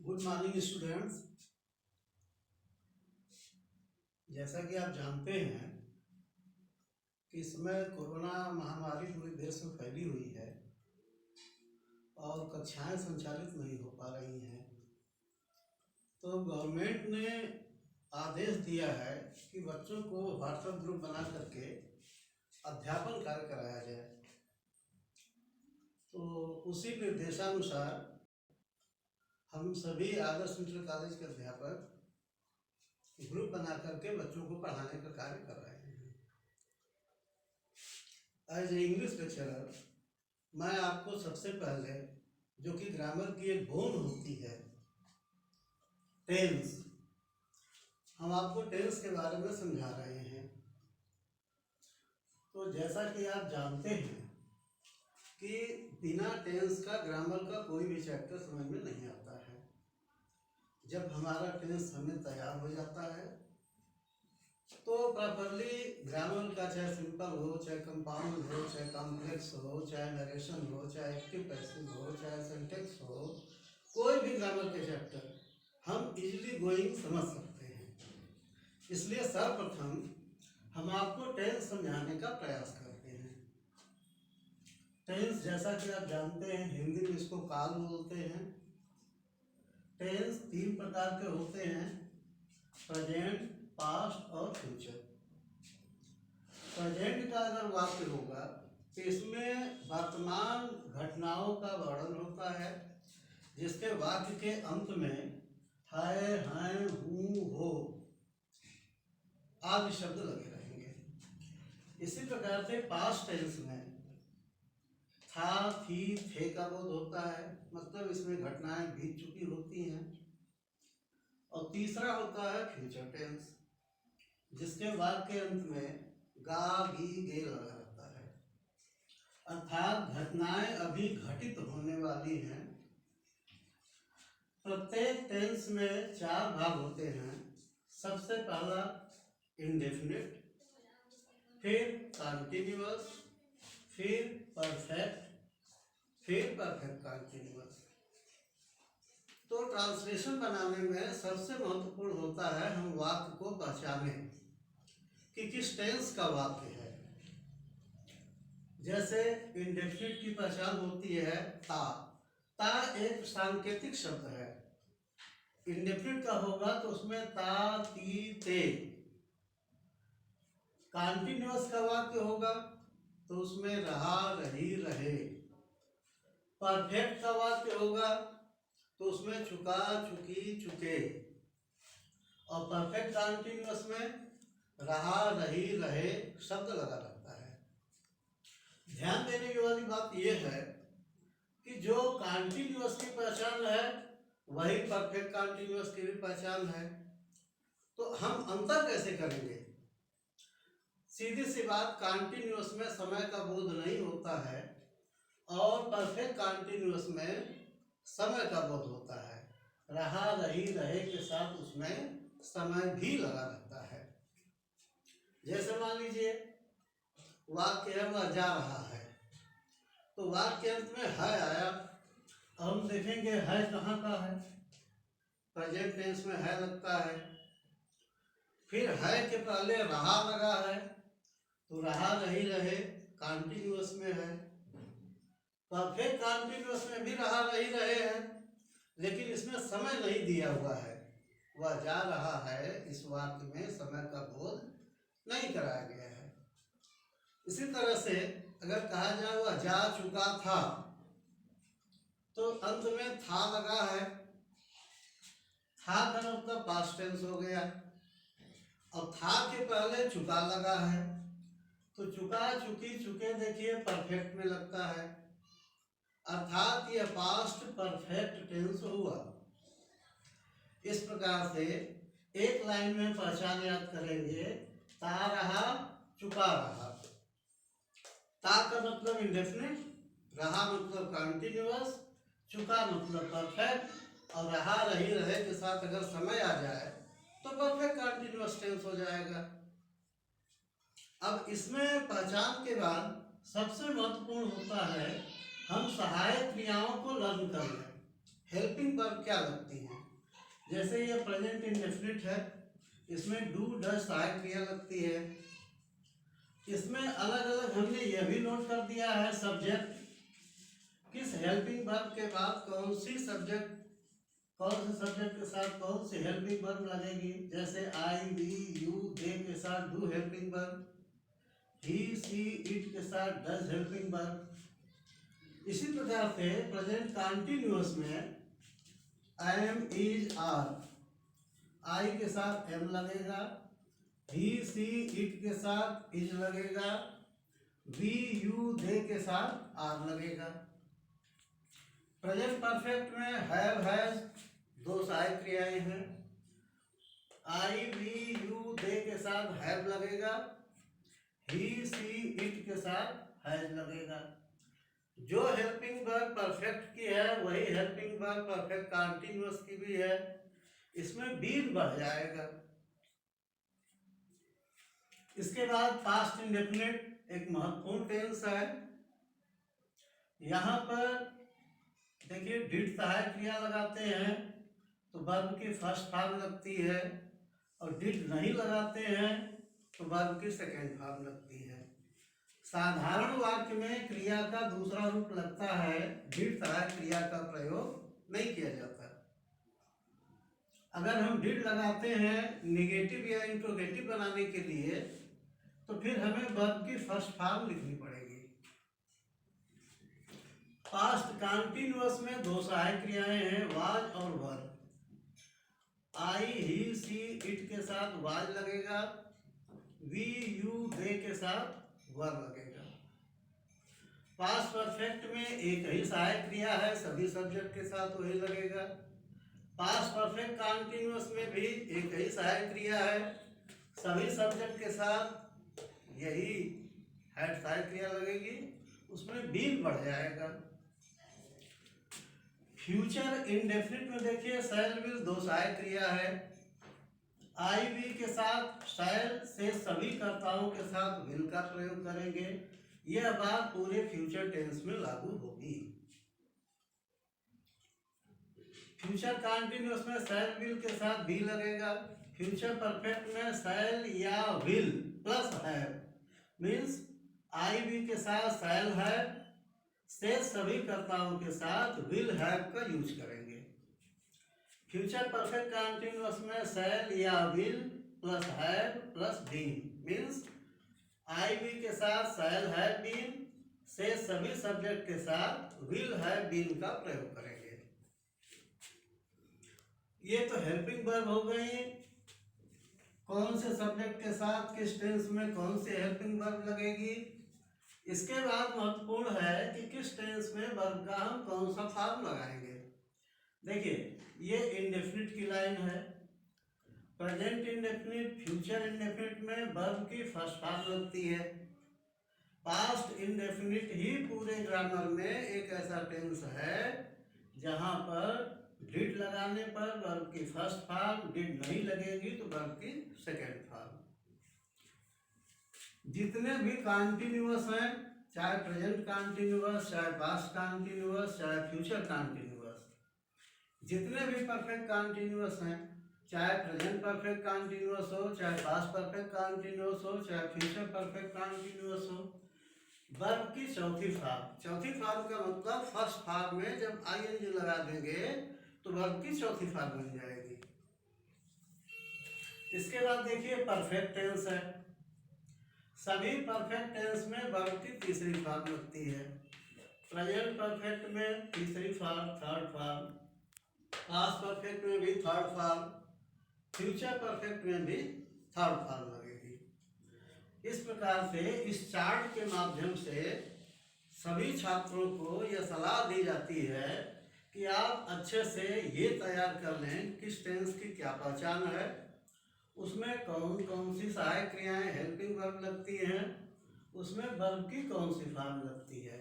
Good morning students. जैसा कि आप जानते हैं कि इस समय कोरोना महामारी पूरे देश में फैली हुई है और कक्षाएं संचालित नहीं हो पा रही हैं। तो गवर्नमेंट ने आदेश दिया है कि बच्चों को व्हाट्सएप ग्रुप बना करके अध्यापन कार्य कराया जाए। तो उसी निर्देशानुसार हम सभी आदर्श इंटर कॉलेज के अध्यापक ग्रुप बना करके बच्चों को पढ़ाने का कार्य कर रहे हैं। एज ए इंग्लिश लेक्चरर मैं आपको सबसे पहले जो कि ग्रामर की एक बोन होती है टेंस, हम आपको टेंस के बारे में समझा रहे हैं। तो जैसा कि आप जानते हैं कि बिना टेंस का ग्रामर का कोई भी चैप्टर समझ में नहीं आता है। जब हमारा टेंस हमें तैयार हो जाता है तो प्रॉपरली ग्रामर का, चाहे सिंपल हो, चाहे कंपाउंड हो, चाहे कॉम्प्लेक्स हो, चाहे नरेशन हो, चाहे एक्टिव पैसिव हो, चाहे सेंटेंस हो, कोई भी ग्रामर के चैप्टर हम इजीली गोइंग समझ सकते हैं। इसलिए सर्वप्रथम हम आपको टेंस समझाने का प्रयास करते हैं। टेंस जैसा कि आप जानते हैं हिंदी में इसको काल बोलते हैं। टेंस 3 प्रकार के होते हैं, प्रेजेंट, पास्ट और फ्यूचर। प्रेजेंट का अगर वाक्य होगा तो इसमें वर्तमान घटनाओं का वर्णन होता है, जिसके वाक्य के अंत में है, हैं, हूँ, हो आदि शब्द लगे रहेंगे। इसी प्रकार से पास्ट टेंस में था, थी, थे का बोध होता है, मतलब इसमें घटनाएं बीत चुकी होती हैं। और तीसरा होता है फ्यूचर टेंस, जिसके वाक्य के अंत में गा, गी, गे लगा रहता है, अर्थात घटनाएं अभी घटित होने वाली हैं। प्रत्येक टेंस में 4 भाग होते हैं। सबसे पहला इंडेफिनिट, फिर कॉन्टिन्यूअस, फिर परफेक्ट, फिर परफेक्ट कॉन्टिन्यूअस। तो ट्रांसलेशन बनाने में सबसे महत्वपूर्ण होता है हम वाक्य को पहचाने कि किस टेंस का वाक्य है। जैसे इंडेफिनिट की पहचान होती है ता। ता एक सांकेतिक शब्द है। इंडेफिनिट का होगा तो उसमें ता, ती, ते। कॉन्टिन्यूअस का वाक्य होगा तो उसमें रहा, रही, रहे। परफेक्ट का वाक्य होगा तो उसमें चुका, चुकी, चुके। और परफेक्ट कॉन्टिन्यूअस में रहा, रही, रहे शब्द लगा रहता है। ध्यान देने की वाली बात यह है कि जो कॉन्टिन्यूअस की पहचान है वही परफेक्ट कॉन्टिन्यूअस की भी पहचान है। तो हम अंतर कैसे करेंगे? सीधी सी बात, कॉन्टिन्यूअस में समय का बोध नहीं होता है और परफेक्ट कॉन्टिन्यूअस में समय का बोध होता है। रहा, रही, रहे के साथ उसमें समय भी लगा रहता है। जैसे मान लीजिए वाक्य है वह जा रहा है, तो वाक्य अंत में है आया। हम देखेंगे है कहाँ का है, प्रेजेंट टेंस में है लगता है। फिर है के पहले रहा लगा है तो रहा, रही, रहे कॉन्टिन्यूअस में है। परफेक्ट कॉन्टिन्यूअस में भी रहा, रही, रहे हैं, लेकिन इसमें समय नहीं दिया हुआ है। वह जा रहा है, इस वाक्य में समय का बोध नहीं कराया गया है। इसी तरह से अगर कहा जाए वह जा चुका था तो अंत में था लगा है। था का मतलब पास्ट टेंस हो गया। अब था के पहले चुका लगा है तो चुका, चुकी, चुके देखिए परफेक्ट में लगता है, अर्थात यह पास्ट परफेक्ट टेंस हुआ। इस प्रकार से एक लाइन में पहचान याद करेंगे, ता रहा, चुका रहा। ता का मतलब इंडेफिनिट, रहा मतलब कॉन्टिन्यूअस, चुका मतलब परफेक्ट, और रहा, रही, रहे के साथ अगर समय आ जाए तो परफेक्ट कॉन्टिन्यूअस टेंस हो जाएगा। अब इसमें पहचान के बाद सबसे महत्वपूर्ण होता है हम सहायक क्रियाओं को लर्न कर लें। हेल्पिंग वर्ब क्या लगती हैं? जैसे ये प्रेजेंट इंडेफिनिट है, इसमें डू डज सहायक क्रिया लगती है। इसमें अलग अलग हमने यह भी नोट कर दिया है सब्जेक्ट, किस हेल्पिंग वर्ब के बाद कौन से सब्जेक्ट के साथ कौन सी हेल्पिंग वर्ब लगेगी। जैसे आई वी यू दे के साथ do helping verb, he see it के साथ डज हेल्पिंग वर्ब। इसी प्रकार से प्रेजेंट कंटिन्यूअस में एम इज आर, आई के साथ एम लगेगा, ही सी इट के साथ इज लगेगा, वी यू दे के साथ आर लगेगा। प्रेजेंट परफेक्ट में हैव हैज दो सहायक क्रियाएं हैं, आई वी यू दे के साथ हैव लगेगा, ही सी इट के साथ हैज लगेगा। जो हेल्पिंग वर्ब परफेक्ट की है वही हेल्पिंग वर्ब परफेक्ट कंटीन्यूअस की भी है, इसमें बीन बढ़ जाएगा। इसके बाद पास्ट इंडेफिनिट एक महत्वपूर्ण टेंस है। यहाँ पर देखिए डिड सहायक क्रिया लगाते हैं तो वर्ब की फर्स्ट फॉर्म लगती है, और डिड नहीं लगाते हैं तो वर्ब की सेकेंड फॉर्म लगती है। साधारण वाक्य में क्रिया का दूसरा रूप लगता है, डिड सहायक क्रिया का प्रयोग नहीं किया जाता। अगर हम डिड लगाते हैं निगेटिव या इंट्रोगेटिव बनाने के लिए तो फिर हमें वर्ब की फर्स्ट फॉर्म लिखनी पड़ेगी। पास्ट कंटीन्यूअस में दो सहायक क्रियाएं हैं, वाज और वर। आई ही सी इट के साथ वाज लगेगा, वी यू दे के साथ वर लगेगा। पास्ट परफेक्ट में एक ही सहायक क्रिया है, सभी सब्जेक्ट के साथ वही लगेगा। पास्ट परफेक्ट कंटीन्यूअस में भी एक ही सहायक क्रिया है, सभी सब्जेक्ट के साथ यही हेड सहायक क्रिया लगेगी, उसमें बीन बढ़ जाएगा। फ्यूचर इंडेफिनिट में देखिए शैल विल दो सहायक क्रिया है, आई वी के साथ शैल से सभी कर्ताओं के साथ विल का प्रयोग करेंगे। यह बात पूरे फ्यूचर टेंस में लागू होगी। फ्यूचर कंटीन्यूअस में शैल विल के साथ भी लगेगा। फ्यूचर परफेक्ट में शैल या will plus have, means I we के साथ शैल हैव से सभी कर्ताओं के साथ विल हैव का यूज करेंगे। फ्यूचर परफेक्ट कंटीन्यूअस में शैल या will plus have plus been, means I we के साथ शैल हैव बीन से सभी सब्जेक्ट के साथ विल हैव बीन का प्रयोग करेंगे। ये तो हेल्पिंग वर्ब हो गई, कौन से सब्जेक्ट के साथ किस टेंस में कौन सी हेल्पिंग वर्ब लगेगी। इसके बाद महत्वपूर्ण है कि किस टेंस में वर्ब का हम कौन सा फॉर्म लगाएंगे। देखिए ये इंडेफिनिट की लाइन है, प्रेजेंट इंडेफिनिट फ्यूचर इंडेफिनिट में वर्ब की फर्स्ट फॉर्म लगती है। पास्ट इंडेफिनिट ही पूरे ग्रामर में एक ऐसा टेंस है जहां पर डिड लगाने पर वर्ब की फर्स्ट फॉर्म, डिड नहीं लगेगी तो वर्ब की सेकेंड फॉर्म। जितने भी कंटीन्यूअस हैं, चाहे प्रेजेंट कंटीन्यूअस, चाहे पास्ट कंटीन्यूअस, चाहे फ्यूचर कंटीन्यूअस, जितने भी परफेक्ट कंटीन्यूअस हैं, चाहे प्रेजेंट परफेक्ट कंटीन्यूअस हो, चाहे पास्ट परफेक्ट कंटीन्यूअस हो, चाहे फ्यूचर परफेक्ट कंटीन्यूअस हो, वर्ब की चौथी फॉर्म का मतलब फर्स्ट फॉर्म में जब आईएनजी लगा देंगे तो वर्ब की चौथी फॉर्म बन जाएगी। इसके बाद देखिए परफेक्ट टेंस है, सभी परफेक्ट टेंस में वर्ब की तीसरी फॉर्म लगती है। प्रेजेंट परफेक्ट में तीसरी form, third form, past perfect में भी थर्ड फॉर्म, फ्यूचर परफेक्ट में भी थर्ड फॉर्म लगेगी। इस प्रकार से इस चार्ट के माध्यम से सभी छात्रों को यह सलाह दी जाती है कि आप अच्छे से ये तैयार कर लें किस टेंस की क्या पहचान है, उसमें कौन कौन सी सहायक क्रियाएं हेल्पिंग वर्ब लगती हैं, उसमें वर्ब की कौन सी फॉर्म लगती है।